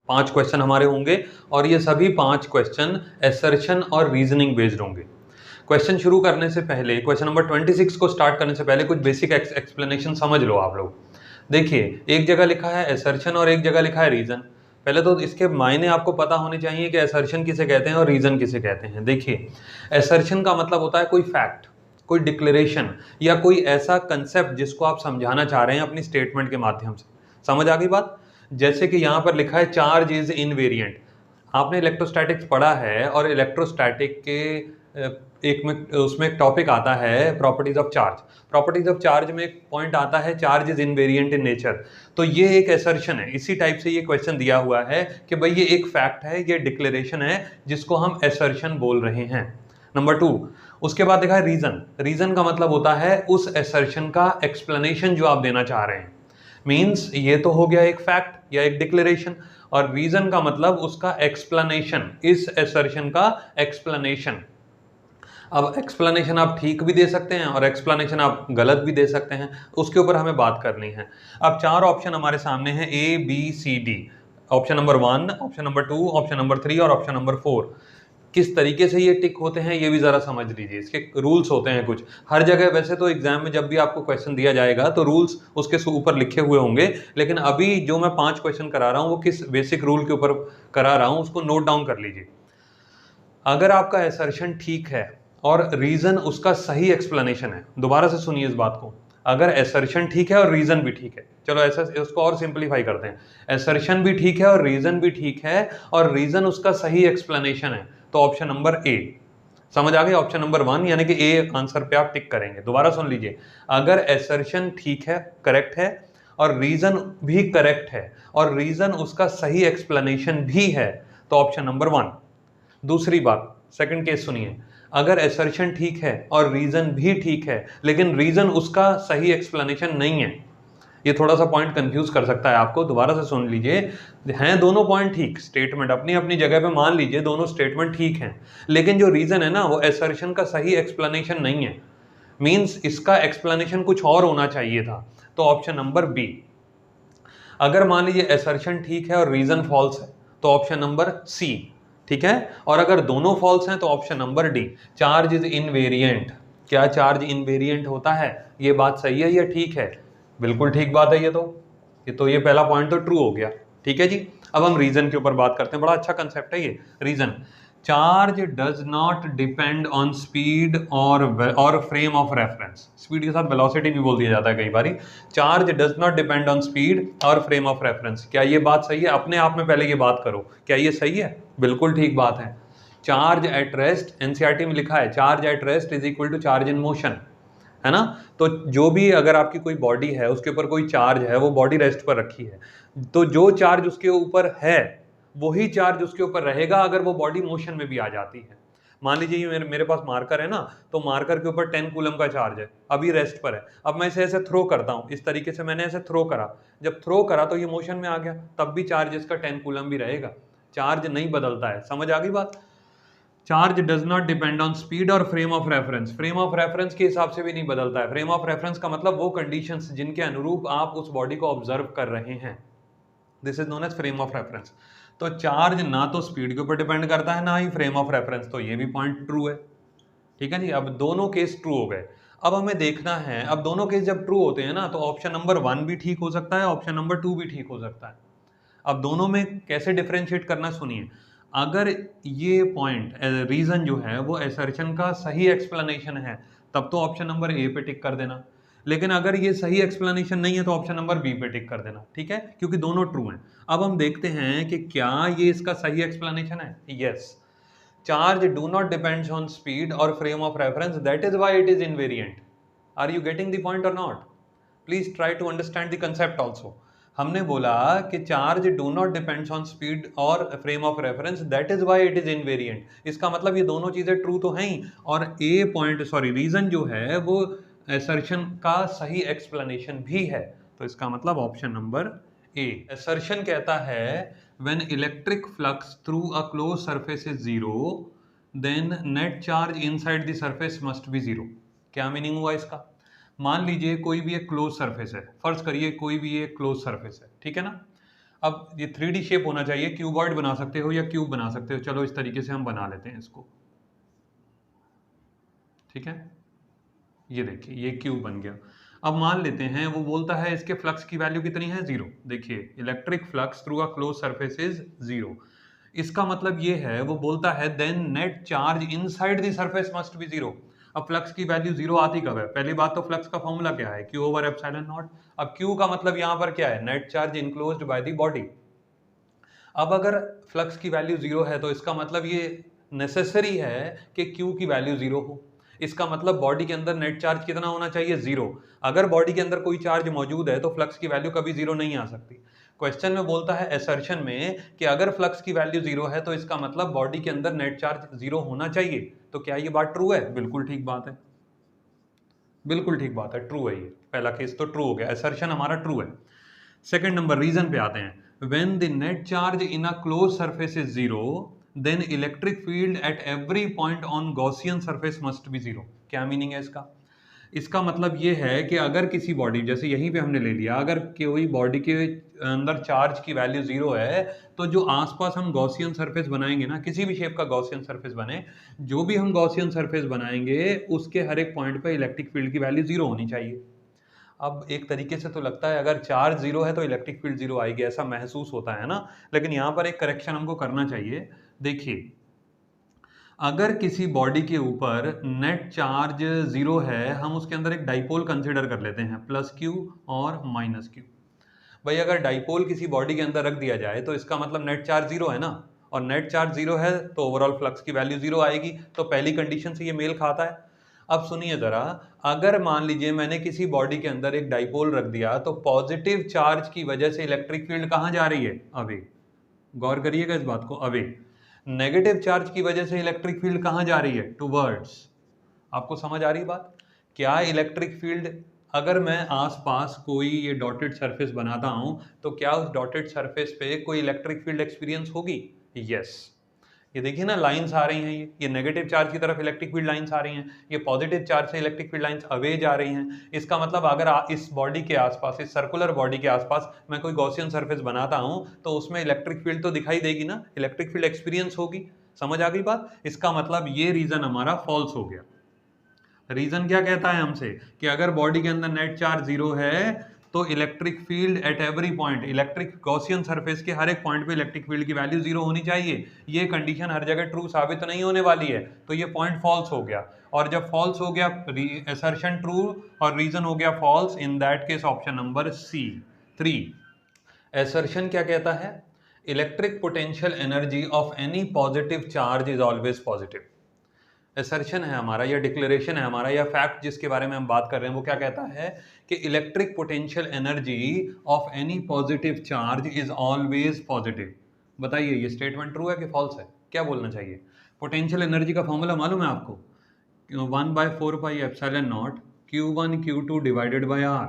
5 question हमारे होंगे और ये सभी 5 क्वेश्चन असर्शन और रीजनिंग बेस्ड होंगे। क्वेश्चन शुरू करने से पहले, क्वेश्चन नंबर 26 को स्टार्ट करने से पहले कुछ बेसिक एक्सप्लेनेशन समझ लो आप लोग। देखिए, एक जगह लिखा है असर्शन और एक जगह लिखा है रीजन। पहले तो इसके मायने आपको पता होने चाहिए कि असर्शन किसे कहते हैं और रीजन किसे कहते हैं। देखिए, असर्शन का मतलब होता है कोई फैक्ट, कोई डिक्लेरेशन या कोई ऐसा कंसेप्ट जिसको आप समझाना चाह रहे हैं अपनी स्टेटमेंट के माध्यम से। समझ आ गई बात? जैसे कि यहां पर लिखा है चार्ज इज इनवेरिएंट। आपने इलेक्ट्रोस्टैटिक्स पढ़ा है और इलेक्ट्रोस्टैटिक के एक में उसमें एक टॉपिक आता है properties of charge. Properties of charge में एक पॉइंट आता है charge is invariant in nature. तो ये एक असर्शन है। इसी टाइप से ये क्वेश्चन दिया हुआ है कि भाई ये एक फैक्ट है, ये डिक्लेरेशन है जिसको हम असर्शन बोल रहे हैं। नंबर 2, उसके बाद देखा है रीजन। रीजन का मतलब होता है उस असर्शन का एक्सप्लेनेशन जो आप देना चाह रहे हैं। मीन्स ये तो हो गया एक फैक्ट या एक डिक्लेरेशन, और रीजन का मतलब उसका एक्सप्लेनेशन, इस असर्शन का एक्सप्लेनेशन। अब एक्सप्लेनेशन आप ठीक भी दे सकते हैं और एक्सप्लेनेशन आप गलत भी दे सकते हैं, उसके ऊपर हमें बात करनी है। अब 4 ऑप्शन हमारे सामने हैं ABCD। Option number 1, option number 2, option number 3 और ऑप्शन नंबर 4। किस तरीके से ये टिक होते हैं ये भी जरा समझ लीजिए। इसके रूल्स होते हैं कुछ हर जगह। वैसे तो एग्जाम में जब भी आपको क्वेश्चन दिया जाएगा तो रूल्स उसके ऊपर लिखे हुए होंगे, लेकिन अभी जो मैं 5 क्वेश्चन करा रहा हूं वो किस बेसिक रूल के ऊपर करा रहा हूं उसको नोट डाउन कर लीजिए। अगर आपका असर्शन ठीक है और रीजन उसका सही एक्सप्लेनेशन है, दोबारा से सुनिए इस बात को, अगर असर्शन ठीक है और रीजन भी ठीक है, चलो ऐसा उसको और सिंपलीफाई करते हैं, असर्शन भी ठीक है और रीजन भी ठीक है और रीजन उसका सही एक्सप्लेनेशन है, तो ऑप्शन नंबर ए। समझ आ गई? ऑप्शन नंबर 1 यानी कि ए आंसर पे आप टिक करेंगे। दोबारा सुन लीजिए, अगर असर्शन ठीक है, करेक्ट है, और रीजन भी करेक्ट है और रीजन उसका सही एक्सप्लेनेशन भी है, तो ऑप्शन नंबर 1। दूसरी बात, सेकंड केस सुनिए, अगर असर्शन ठीक है और रीजन भी ठीक है लेकिन रीजन उसका सही एक्सप्लेनेशन नहीं है, ये थोड़ा सा पॉइंट कंफ्यूज कर सकता है आपको, दोबारा से सुन लीजिए। हैं दोनों पॉइंट ठीक, स्टेटमेंट अपनी अपनी जगह पे मान लीजिए दोनों स्टेटमेंट ठीक हैं, लेकिन जो रीजन है ना वो असर्शन का सही एक्सप्लेनेशन नहीं है। मींस इसका एक्सप्लेनेशन कुछ और होना चाहिए था, तो ऑप्शन नंबर बी। अगर मान लीजिए असर्शन ठीक है और रीजन फॉल्स है, तो ऑप्शन नंबर सी। ठीक है? और अगर दोनों फॉल्स हैं तो option number D, charge is invariant. क्या चार्ज इनवेरिएंट होता है? ये बात सही है या ठीक है? बिल्कुल ठीक बात है। ये पहला पॉइंट तो ट्रू हो गया। ठीक है जी। अब हम रीजन के ऊपर बात करते हैं। बड़ा अच्छा कंसेप्ट है ये reason. Charge does not depend on speed और फ्रेम ऑफ रेफरेंस। स्पीड के साथ वेलोसिटी भी बोल दिया जाता है कई बारी। Charge does not depend on speed और फ्रेम ऑफ रेफरेंस। क्या ये बात सही है? अपने आप में पहले ये बात करो, क्या ये सही है? बिल्कुल ठीक बात है। चार्ज एट रेस्ट, एनसीईआरटी में लिखा है charge at rest is equal to charge in motion, है ना? तो जो भी अगर आपकी कोई बॉडी है उसके ऊपर कोई चार्ज है, वो बॉडी रेस्ट पर रखी है, तो जो चार्ज उसके ऊपर है वही चार्ज उसके ऊपर रहेगा अगर वो बॉडी मोशन में भी आ जाती है। मान लीजिए ये मेरे पास मार्कर है ना, तो मार्कर के ऊपर 10 कूलम का चार्ज है, अभी रेस्ट पर है। अब मैं इसे ऐसे थ्रो करता हूं, इस तरीके से मैंने ऐसे थ्रो करा, जब थ्रो करा तो ये मोशन में आ गया, तब भी चार्ज इसका 10 कूलम भी रहेगा। चार्ज नहीं बदलता है। समझ आ गई बात? Charge does not depend on speed और frame of reference. Frame of reference के हिसाब से भी नहीं बदलता है। फ्रेम ऑफ रेफरेंस का मतलब वो कंडीशंस जिनके अनुरूप आप उस बॉडी को ऑब्जर्व कर रहे हैं, this is known as frame of reference. तो चार्ज ना तो स्पीड के ऊपर डिपेंड करता है ना ही फ्रेम ऑफ रेफरेंस, तो ये भी पॉइंट ट्रू है। ठीक है जी। अब दोनों केस ट्रू हो गए। अब हमें देखना है, अब दोनों केस जब ट्रू होते हैं ना, तो ऑप्शन नंबर 1 भी ठीक हो सकता है, ऑप्शन नंबर 2 भी ठीक हो सकता है। अब दोनों में कैसे डिफरेंशिएट करना सुनिए। अगर ये पॉइंट रीजन जो है वो असर्शन का सही एक्सप्लेनेशन है, तब तो ऑप्शन नंबर ए पे टिक कर देना। लेकिन अगर ये सही एक्सप्लेनेशन नहीं है तो ऑप्शन नंबर बी पे टिक कर देना। ठीक है? क्योंकि दोनों ट्रू हैं। अब हम देखते हैं कि क्या ये इसका सही एक्सप्लेनेशन है। Yes, charge do not depends on speed और frame of reference, that is why it is invariant. Are you getting the point और not? Please try to understand the concept also. हमने बोला कि charge do not depends on speed और frame of reference, that is why it is invariant. इसका मतलब ये दोनों चीजें ट्रू तो हैं ही, और ए पॉइंट रीजन जो है वो असर्शन का सही एक्सप्लेनेशन भी है। तो इसका मतलब ऑप्शन नंबर ए। असर्शन कहता है when electric flux through a close surface is zero, then net charge inside the surface must be zero. क्या मीनिंग हुआ इसका? मान लीजिए कोई भी एक क्लोज सरफेस है, फर्ज करिए कोई भी एक क्लोज सरफेस है, ठीक है ना? अब ये 3D शेप होना चाहिए, क्यूबॉइड बना सकते हो या क्यूब बना सकते हो, चलो इस तरीके से हम बना लेते हैं इसको, ठीक है, ये देखिए ये क्यूब बन गया। अब मान लेते हैं वो बोलता है इसके फ्लक्स की वैल्यू कितनी है, 0। देखिए electric flux through a close surface is 0। इसका मतलब ये है, वो बोलता है then net charge inside the surface must be 0। अब फ्लक्स की वैल्यू 0 आती कब है, पहली बात तो फ्लक्स का फॉर्मूला क्या है, Q ओवर एप्सिलॉन नॉट। अब Q का मतलब यहां पर क्या है, net charge enclosed by the body. अब अगर फ्लक्स की वैल्यू 0 है तो इसका मतलब ये नेसेसरी है कि Q की वैल्यू 0 हो। इसका मतलब बॉडी के अंदर नेट चार्ज कितना होना चाहिए, 0। अगर बॉडी के अंदर कोई चार्ज मौजूद है तो फ्लक्स की वैल्यू कभी 0 नहीं आ सकती। क्वेश्चन में बोलता है असर्शन में कि अगर फ्लक्स की वैल्यू 0 है तो इसका मतलब बॉडी के अंदर नेट चार्ज 0 होना चाहिए। तो क्या ये बात ट्रू है, बिल्कुल ठीक बात है, बिल्कुल ठीक बात है, ट्रू है। ये पहला केस तो ट्रू हो गया, असर्शन हमारा ट्रू है। सेकंड नंबर रीजन पे आते हैं, when the net charge in a closed surface is 0 then electric field at every point on Gaussian surface must be 0। क्या मीनिंग है इसका, इसका मतलब ये है कि अगर किसी बॉडी, जैसे यहीं पे हमने ले लिया, अगर कोई बॉडी के अंदर चार्ज की वैल्यू 0 है तो जो आसपास हम गॉसियन सरफेस बनाएंगे ना, किसी भी शेप का गॉसियन सरफेस बने, जो भी हम गॉसियन सरफेस बनाएंगे उसके हर एक पॉइंट पे इलेक्ट्रिक फील्ड की वैल्यू 0 होनी चाहिए। अब एक तरीके से तो लगता है अगर चार्ज 0 है तो इलेक्ट्रिक फील्ड 0 आएगी, ऐसा महसूस होता है ना, लेकिन यहाँ पर एक करेक्शन हमको करना चाहिए। देखिए अगर किसी बॉडी के ऊपर नेट चार्ज 0 है, हम उसके अंदर एक डाइपोल कंसिडर कर लेते हैं, +Q और -Q। भाई अगर डाइपोल किसी बॉडी के अंदर रख दिया जाए तो इसका मतलब नेट चार्ज 0 है ना, और नेट चार्ज 0 है तो ओवरऑल फ्लक्स की वैल्यू 0 आएगी, तो पहली कंडीशन से ये मेल खाता है। अब सुनिए जरा, अगर मान लीजिए मैंने किसी बॉडी के अंदर एक डाइपोल रख दिया तो पॉजिटिव चार्ज की वजह से इलेक्ट्रिक फील्ड कहां जा रही है, अवे। गौर करिएगा इस बात को, अवे। नेगेटिव चार्ज की वजह से इलेक्ट्रिक फील्ड कहां जा रही है, टुवर्ड्स। आपको समझ आ रही बात, क्या इलेक्ट्रिक फील्ड, अगर मैं आसपास कोई ये डॉटेड सरफेस बनाता हूं तो क्या उस डॉटेड सरफेस पे कोई इलेक्ट्रिक फील्ड एक्सपीरियंस होगी, यस। ये देखिए ना लाइंस आ रही हैं, ये नेगेटिव चार्ज की तरफ इलेक्ट्रिक फील्ड लाइंस आ रही हैं, ये पॉजिटिव चार्ज से इलेक्ट्रिक फील्ड लाइंस अवे जा रही हैं। इसका मतलब अगर इस बॉडी के आसपास, इस सर्कुलर बॉडी के आसपास मैं कोई गॉसियन सरफेस बनाता हूं तो उसमें इलेक्ट्रिक फील्ड तो दिखाई देगी ना, इलेक्ट्रिक फील्ड एक्सपीरियंस होगी। समझ आ गई बात, इसका मतलब ये रीजन हमारा फॉल्स हो गया। रीजन क्या कहता है हमसे कि अगर बॉडी के अंदर नेट चार्ज 0 है तो electric field at every point, electric Gaussian surface के हर एक पॉइंट पे इलेक्ट्रिक फील्ड की वैल्यू 0 होनी चाहिए। ये कंडीशन हर जगह ट्रू साबित नहीं होने वाली है, तो ये पॉइंट फॉल्स हो गया। और जब फॉल्स हो गया, असर्शन ट्रू और रीजन हो गया false, in that case option number C 3। Assertion क्या कहता है, electric potential energy of any positive charge is always positive. Assertion है हमारा, या डिक्लेरेशन है हमारा, या फैक्ट जिसके बारे में हम बात कर रहे हैं, वो क्या कहता है कि electric potential energy of any positive charge is always positive. बताइए ये स्टेटमेंट ट्रू है कि फॉल्स है, क्या बोलना चाहिए। पोटेंशियल एनर्जी का फॉर्मूला मालूम है आपको, 1/4πε0 Q1 Q2 divided by R।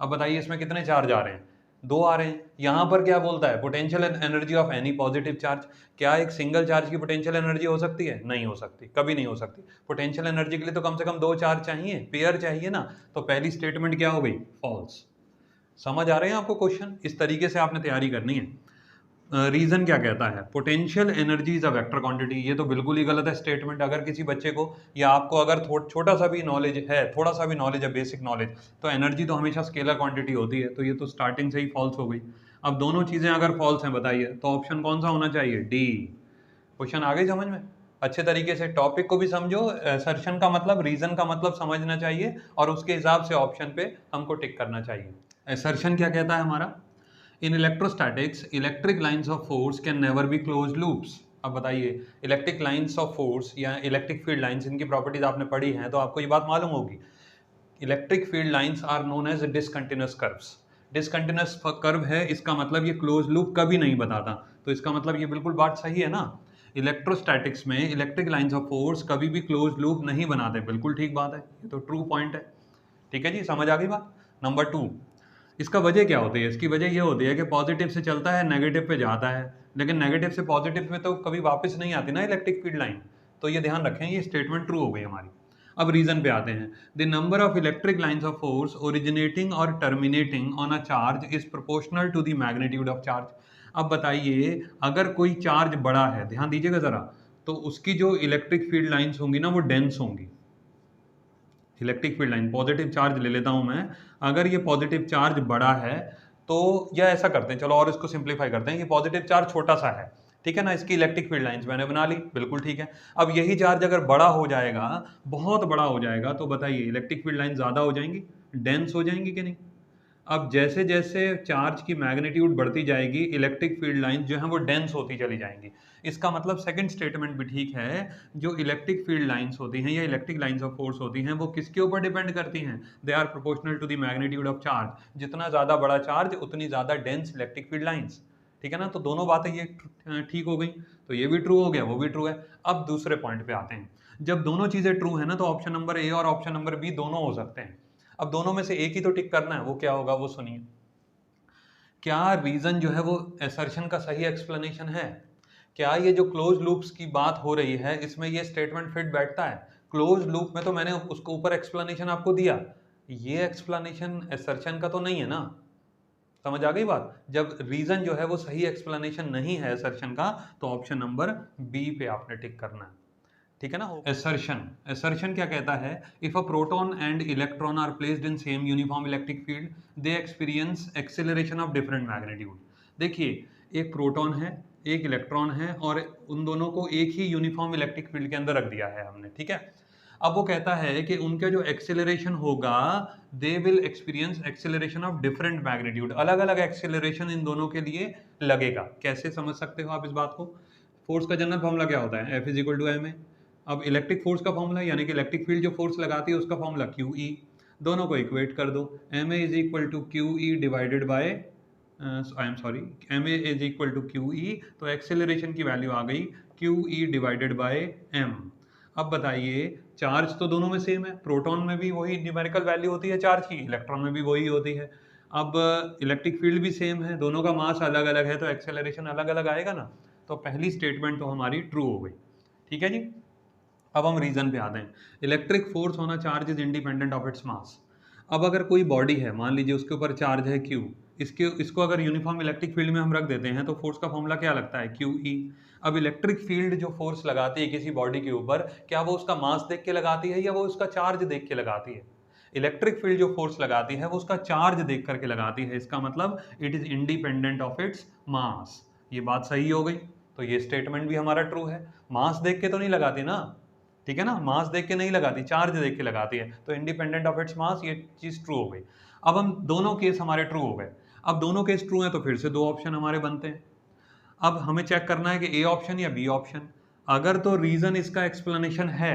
अब बताइए इसमें कितने चार्ज आ रहे हैं, 2 आ रहे हैं। यहां पर क्या बोलता है, potential energy of any positive charge. क्या एक सिंगल चार्ज की पोटेंशियल एनर्जी हो सकती है, नहीं हो सकती, कभी नहीं हो सकती। पोटेंशियल एनर्जी के लिए तो कम से कम 2 चार्ज चाहिए, पेयर चाहिए ना, तो पहली स्टेटमेंट क्या हो गई, फॉल्स। समझ आ रहे हैं आपको क्वेश्चन, इस तरीके से आपने तैयारी करनी है। रीजन क्या कहता है, potential energy is a vector quantity. ये तो बिल्कुल ही गलत है स्टेटमेंट। अगर किसी बच्चे को या आपको अगर छोटा सा भी नॉलेज है, थोड़ा सा भी नॉलेज है, बेसिक नॉलेज, तो एनर्जी तो हमेशा स्केलर क्वांटिटी होती है, तो ये तो स्टार्टिंग से ही फॉल्स हो गई। अब दोनों चीजें अगर फॉल्स हैं बताइए तो ऑप्शन कौन सा होना चाहिए, डी। क्वेश्चन आ गई समझ में, अच्छे तरीके से टॉपिक को भी समझो, असर्शन का मतलब, रीजन का मतलब समझना चाहिए, और उसके हिसाब से ऑप्शन पे हमको टिक करना चाहिए। असर्शन क्या कहता है हमारा, in electrostatics electric lines of force can never be close loops. अब बताइए इलेक्ट्रिक लाइंस ऑफ फोर्स या इलेक्ट्रिक फील्ड लाइंस, इनकी प्रॉपर्टीज आपने पढ़ी हैं तो आपको ये बात मालूम होगी। Electric field lines are known as discontinuous curves. Discontinuous curve है, इसका मतलब ये क्लोज लूप कभी नहीं बताता, तो इसका मतलब ये बिल्कुल बात सही है ना। इलेक्ट्रोस्टैटिक्स में इलेक्ट्रिक लाइंस ऑफ फोर्स कभी भी क्लोज लूप नहीं बनाते, बिल्कुल ठीक बात है, ये तो ट्रू पॉइंट है। ठीक है जी, समझ आ गई बात। नंबर 2, इसका वजह क्या होती है, इसकी वजह ये होती है कि पॉजिटिव से चलता है नेगेटिव पे जाता है, लेकिन नेगेटिव से पॉजिटिव में तो कभी वापस नहीं आती ना इलेक्ट्रिक फील्ड लाइन, तो ये ध्यान रखें, ये स्टेटमेंट ट्रू हो गई हमारी। अब रीजन पे आते हैं, the number of electric lines of force originating और terminating on a charge is proportional to the magnitude of charge. अब बताइए, अगर कोई चार्ज बड़ा है, ध्यान दीजिएगा जरा, तो उसकी जो इलेक्ट्रिक फील्ड लाइंस होंगी ना वो डेंस होंगी। Electric field line, positive charge ले लेता हूं मैं, अगर ये पॉजिटिव चार्ज बड़ा है तो, या ऐसा करते हैं चलो और इसको सिंप्लीफाई करते हैं, ये पॉजिटिव चार्ज छोटा सा है, ठीक है ना, इसकी इलेक्ट्रिक फील्ड लाइंस मैंने बना ली, बिल्कुल ठीक है। अब यही चार्ज अगर बड़ा हो जाएगा, बहुत बड़ा हो जाएगा, तो बताइए इलेक्ट्रिक फील्ड लाइन ज्यादा हो जाएंगी, डेंस हो जाएंगी कि नहीं। अब जैसे जैसे चार्ज की मैग्नीट्यूड बढ़ती जाएगी, इलेक्ट्रिक फील्ड लाइन जो है वो डेंस होती चली जाएंगी। इसका मतलब सेकंड स्टेटमेंट भी ठीक है, जो इलेक्ट्रिक फील्ड लाइंस होती हैं या इलेक्ट्रिक लाइंस ऑफ फोर्स होती हैं वो किसके ऊपर डिपेंड करती हैं, they are proportional to the magnitude of charge. जितना ज्यादा बड़ा चार्ज उतनी ज्यादा डेंस इलेक्ट्रिक फील्ड लाइंस, ठीक है ना। तो दोनों बातें ये ठीक हो गई, तो ये भी ट्रू हो गया, वो भी ट्रू है। अब दूसरे पॉइंट पे आते हैं, जब दोनों चीजें ट्रू है ना तो ऑप्शन नंबर ए और ऑप्शन नंबर बी दोनों हो सकते हैं। अब दोनों में से एक ही तो टिक करना है, वो क्या होगा वो सुनिए। क्या रीजन जो है वो असर्शन का सही एक्सप्लेनेशन है? क्या ये जो क्लोज लूप्स की बात हो रही है इसमें ये स्टेटमेंट फिट बैठता है? क्लोज लूप में तो मैंने उसको ऊपर एक्सप्लेनेशन आपको दिया, ये एक्सप्लेनेशन असर्शन का तो नहीं है ना। समझ आ गई बात? जब रीजन जो है वो सही एक्सप्लेनेशन नहीं है असर्शन का, तो ऑप्शन नंबर बी पे आपने टिक करना है, ठीक है ना। असर्शन क्या कहता है, if a proton and electron are placed in same uniform electric field they experience acceleration of different magnitude. देखिए, एक प्रोटॉन है, एक इलेक्ट्रॉन है, और उन दोनों को एक ही यूनिफॉर्म इलेक्ट्रिक फील्ड के अंदर रख दिया है हमने, ठीक है। अब वो कहता है कि उनका जो एक्सेलरेशन होगा, they will experience acceleration of different magnitude, अलग अलग एक्सेलरेशन इन दोनों के लिए लगेगा। कैसे समझ सकते हो आप इस बात को? फोर्स का जनरल फॉर्मूला क्या होता है, F is equal to ma। अब इलेक्ट्रिक फोर्स का फॉर्मूला, यानी कि इलेक्ट्रिक फील्ड जो फोर्स लगाती है उसका फॉर्मूला QE, दोनों को इक्वेट कर दो, ma is equal to QE divided by ma is equal to QE, तो एक्सेलरेशन की वैल्यू आ गई QE डिवाइडेड बाय m। अब बताइए, चार्ज तो दोनों में सेम है, प्रोटॉन में भी वही न्यूमेरिकल वैल्यू होती है चार्ज की, इलेक्ट्रॉन में भी वही होती है। अब इलेक्ट्रिक फील्ड भी सेम है, दोनों का मास अलग अलग है, तो एक्सेलरेशन अलग अलग आएगा ना। तो पहली स्टेटमेंट तो हमारी ट्रू हो गई, ठीक है जी। अब हम रीजन पे आते हैं, electric force on a charge is independent of its mass. अब अगर कोई बॉडी है, मान लीजिए उसके ऊपर चार्ज है Q, इसको अगर यूनिफॉर्म इलेक्ट्रिक फील्ड में हम रख देते हैं तो फोर्स का फॉर्मूला क्या लगता है, QE। अब इलेक्ट्रिक फील्ड जो फोर्स लगाती है किसी बॉडी के ऊपर, क्या वो उसका मास देख के लगाती है या वो उसका चार्ज देख के लगाती है? इलेक्ट्रिक फील्ड जो फोर्स लगाती है वो उसका चार्ज देख करके लगाती है, इसका मतलब it is independent of its mass. ये बात सही हो गई, तो ये स्टेटमेंट भी हमारा ट्रू है। मास देख के तो नहीं लगाती ना, ठीक है ना, मास देख के नहीं लगाती, चार्ज देख के लगाती है, तो इंडिपेंडेंट ऑफ इट्स मास, ये चीज ट्रू हो गई। अब हम दोनों केस हमारे ट्रू हो गए। अब दोनों केस ट्रू हैं तो फिर से दो ऑप्शन हमारे बनते हैं। अब हमें चेक करना है कि ए ऑप्शन या बी ऑप्शन। अगर तो रीजन इसका एक्सप्लेनेशन है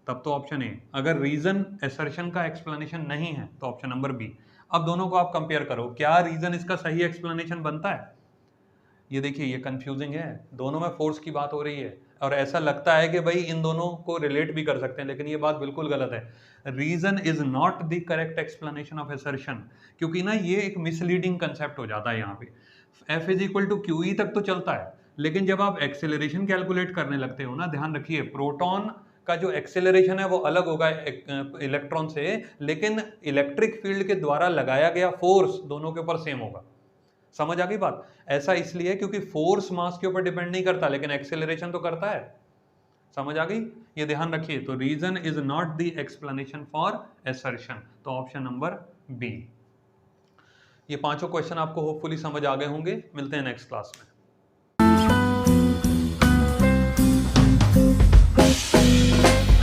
तब तो ऑप्शन ए, अगर रीजन असर्शन का एक्सप्लेनेशन नहीं है तो ऑप्शन नंबर बी। अब दोनों को आप कंपेयर करो, क्या रीजन इसका सही एक्सप्लेनेशन बनता है? ये देखिए, ये कंफ्यूजिंग है, दोनों में फोर्स की बात हो रही है और ऐसा लगता है कि भाई इन दोनों को रिलेट भी कर सकते हैं, लेकिन ये बात बिल्कुल गलत है। Reason is not the correct explanation of assertion, क्योंकि ना ये एक मिसलीडिंग कंसेप्ट हो जाता है। यहाँ पे F is equal to QE तक तो चलता है, लेकिन जब आप एक्सेलरेशन कैलकुलेट करने लगते हो ना, ध्यान रखिए, प्रोटॉन का जो एक्सेलरेशन है वो अलग होगा इलेक्ट्रॉन से, लेकिन इलेक्ट्रिक फील्ड के द्वारा लगाया गया फोर्स दोनों के ऊपर सेम होगा। समझ आ गई बात? ऐसा इसलिए क्योंकि फोर्स मास के ऊपर डिपेंड नहीं करता, लेकिन एक्सेलरेशन तो करता है। समझ आ गई? ये ध्यान रखिए। तो reason is not the explanation for assertion, तो ऑप्शन नंबर बी। ये पांचों क्वेश्चन आपको होपफुली समझ आ गए होंगे। मिलते हैं नेक्स्ट क्लास में।